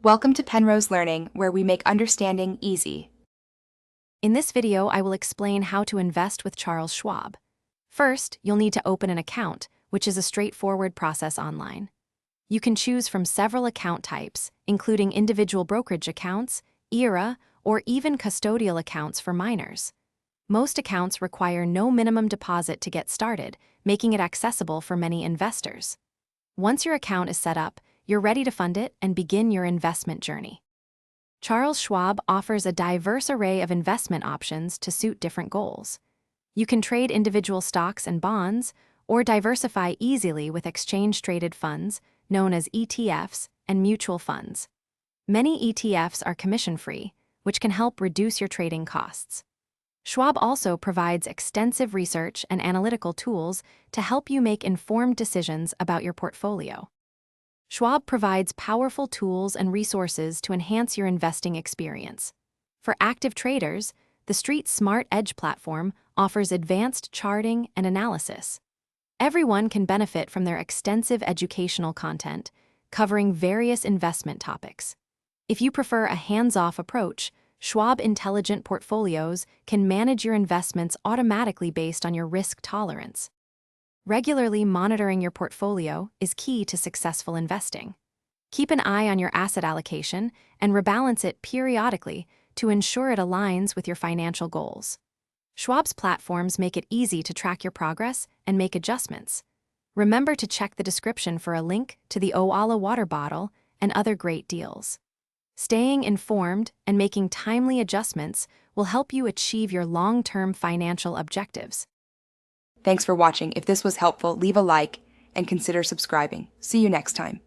Welcome to Penrose Learning, where we make understanding easy. In this video, I will explain how to invest with Charles Schwab. First, you'll need to open an account, which is a straightforward process online. You can choose from several account types, including individual brokerage accounts, IRA, or even custodial accounts for minors. Most accounts require no minimum deposit to get started, making it accessible for many investors. Once your account is set up, you're ready to fund it and begin your investment journey. Charles Schwab offers a diverse array of investment options to suit different goals. You can trade individual stocks and bonds, or diversify easily with exchange-traded funds, known as ETFs, and mutual funds. Many ETFs are commission-free, which can help reduce your trading costs. Schwab also provides extensive research and analytical tools to help you make informed decisions about your portfolio. Schwab provides powerful tools and resources to enhance your investing experience. For active traders, the Street Smart Edge platform offers advanced charting and analysis. Everyone can benefit from their extensive educational content, covering various investment topics. If you prefer a hands-off approach, Schwab Intelligent Portfolios can manage your investments automatically based on your risk tolerance. Regularly monitoring your portfolio is key to successful investing. Keep an eye on your asset allocation and rebalance it periodically to ensure it aligns with your financial goals. Schwab's platforms make it easy to track your progress and make adjustments. Remember to check the description for a link to the Oala water bottle and other great deals. Staying informed and making timely adjustments will help you achieve your long-term financial objectives. Thanks for watching. If this was helpful, leave a like and consider subscribing. See you next time.